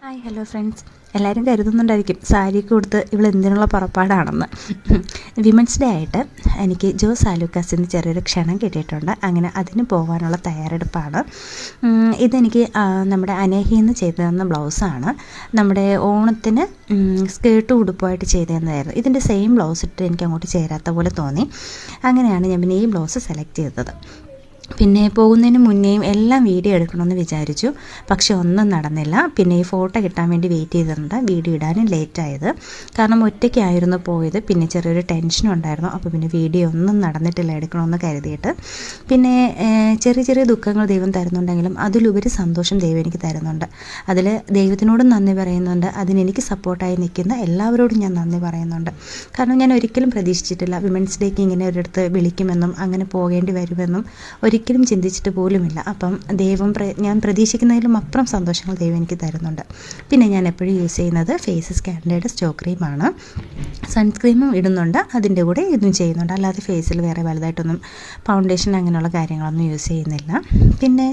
Hi hello friends, എല്ലാവരും കരുതുന്നുണ്ടായിരിക്കും സാരിയൊക്കെ കൊടുത്ത് എന്തിനുള്ള പുറപ്പാടാണെന്ന്. വിമൻസ് ഡേ ആയിട്ട് എനിക്ക് ജോസ് ആലുക്കാസിൽ നിന്ന് ചെറിയൊരു ക്ഷണം കിട്ടിയിട്ടുണ്ട്. അങ്ങനെ അതിന് പോകാനുള്ള തയ്യാറെടുപ്പാണ്. ഇതെനിക്ക് നമ്മുടെ അനേഹിയിൽ നിന്ന് ചെയ്തു തന്ന ബ്ലൗസാണ്. നമ്മുടെ ഓണത്തിന് സ്കേർട്ടും ഉടുപ്പുമായിട്ട് ചെയ്തു തന്നതായിരുന്നു. ഇതിൻ്റെ സെയിം ബ്ലൗസ് ഇട്ട് എനിക്ക് അങ്ങോട്ട് ചേരാത്ത പോലെ തോന്നി. അങ്ങനെയാണ് ഞാൻ പിന്നെ ഈ ബ്ലൗസ് സെലക്ട് ചെയ്തത്. പിന്നെ പോകുന്നതിന് മുന്നേയും എല്ലാം വീഡിയോ എടുക്കണമെന്ന് വിചാരിച്ചു, പക്ഷെ ഒന്നും നടന്നില്ല. പിന്നെ ഈ ഫോട്ടോ കിട്ടാൻ വേണ്ടി വെയിറ്റ് ചെയ്തിട്ടുണ്ട്. വീഡിയോ ഇടാനും ലേറ്റായത് കാരണം ഒറ്റയ്ക്കായിരുന്നു പോയത്. പിന്നെ ചെറിയൊരു ടെൻഷനും ഉണ്ടായിരുന്നു. അപ്പോൾ പിന്നെ വീഡിയോ ഒന്നും നടന്നിട്ടില്ല എടുക്കണമെന്ന് കരുതിയിട്ട്. പിന്നെ ചെറിയ ചെറിയ ദുഃഖങ്ങൾ ദൈവം തരുന്നുണ്ടെങ്കിലും അതിലുപരി സന്തോഷം ദൈവം എനിക്ക് തരുന്നുണ്ട്. അതിൽ ദൈവത്തിനോടും നന്ദി പറയുന്നുണ്ട്. അതിനെനിക്ക് സപ്പോർട്ടായി നിൽക്കുന്ന എല്ലാവരോടും ഞാൻ നന്ദി പറയുന്നുണ്ട്. കാരണം ഞാൻ ഒരിക്കലും പ്രതീക്ഷിച്ചിട്ടില്ല വിമൻസ് ഡേക്ക് ഇങ്ങനെ ഒരിടത്ത് വിളിക്കുമെന്നും അങ്ങനെ പോകേണ്ടി വരുമെന്നും ഒരിക്കലും ചിന്തിച്ചിട്ട് പോലുമില്ല. അപ്പം ദൈവം ഞാൻ പ്രതീക്ഷിക്കുന്നതിലും അപ്പുറം സന്തോഷങ്ങൾ ദൈവം എനിക്ക് തരുന്നുണ്ട്. പിന്നെ ഞാൻ എപ്പോഴും യൂസ് ചെയ്യുന്നത് ഫേസസ് കാൻഡയുടെ സ്റ്റോക്ക് ക്രീമാണ്. സൺസ്ക്രീമും ഇടുന്നുണ്ട്, അതിൻ്റെ കൂടെ ഇതും ചെയ്യുന്നുണ്ട്. അല്ലാതെ ഫേസിൽ വേറെ വലുതായിട്ടൊന്നും ഫൗണ്ടേഷൻ അങ്ങനെയുള്ള കാര്യങ്ങളൊന്നും യൂസ് ചെയ്യുന്നില്ല. പിന്നെ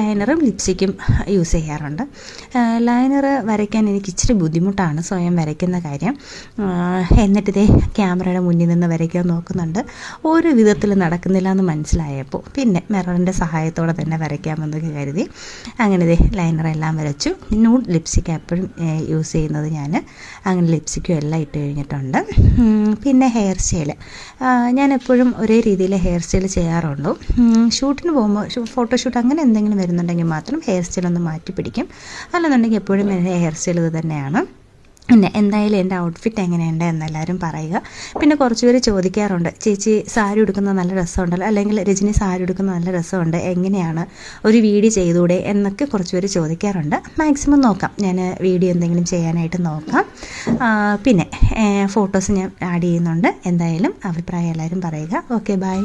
ലൈനറും ലിപ്സ്റ്റിക്കും യൂസ് ചെയ്യാറുണ്ട്. ലൈനർ വരയ്ക്കാൻ എനിക്ക് ഇച്ചിരി ബുദ്ധിമുട്ടാണ്, സ്വയം വരയ്ക്കുന്ന കാര്യം. എന്നിട്ടിതേ ക്യാമറയുടെ മുന്നിൽ നിന്ന് വരയ്ക്കാൻ നോക്കുന്നുണ്ട്. ഒരു വിധത്തിൽ നടക്കുന്നില്ല എന്ന് മനസ്സിലായപ്പോൾ പിന്നെ മിററിൻ്റെ സഹായത്തോടെ തന്നെ വരയ്ക്കാമെന്നൊക്കെ കരുതി അങ്ങനെ ലൈനറെല്ലാം വരച്ചു. ന്യൂഡ് ലിപ്സ്റ്റിക്ക് എപ്പോഴും യൂസ് ചെയ്യുന്നത് ഞാൻ. അങ്ങനെ ലിപ്സ്റ്റിക്കും എല്ലാം ഇട്ട് കഴിഞ്ഞിട്ടുണ്ട്. പിന്നെ ഹെയർ സ്റ്റൈൽ ഞാൻ എപ്പോഴും ഒരേ രീതിയിൽ ഹെയർ സ്റ്റൈൽ ചെയ്യാറുള്ളൂ. ഷൂട്ടിന് പോകുമ്പോൾ ഫോട്ടോഷൂട്ട് അങ്ങനെ എന്തെങ്കിലും വരുന്നുണ്ടെങ്കിൽ മാത്രം ഹെയർ സ്റ്റൈൽ ഒന്ന് മാറ്റി പിടിക്കും. അല്ലെന്നുണ്ടെങ്കിൽ എപ്പോഴും ഹെയർ സ്റ്റൈൽ ഇത് തന്നെയാണ്. പിന്നെ എന്തായാലും എൻ്റെ ഔട്ട്ഫിറ്റ് എങ്ങനെയുണ്ട് എന്നെല്ലാവരും പറയുക. പിന്നെ കുറച്ച് പേര് ചോദിക്കാറുണ്ട്, ചേച്ചി സാരി ഉടുക്കുന്നത് നല്ല രസമുണ്ടല്ലോ, അല്ലെങ്കിൽ രജനി സാരി ഉടുക്കുന്നത് നല്ല രസമുണ്ട്, എങ്ങനെയാണ് ഒരു വീഡിയോ ചെയ്തുകൂടെ എന്നൊക്കെ കുറച്ച് പേര് ചോദിക്കാറുണ്ട്. മാക്സിമം നോക്കാം, ഞാൻ വീഡിയോ എന്തെങ്കിലും ചെയ്യാനായിട്ട് നോക്കാം. പിന്നെ ഫോട്ടോസ് ഞാൻ ആഡ് ചെയ്യുന്നുണ്ട്. എന്തായാലും അഭിപ്രായം എല്ലാവരും പറയുക. Okay, by.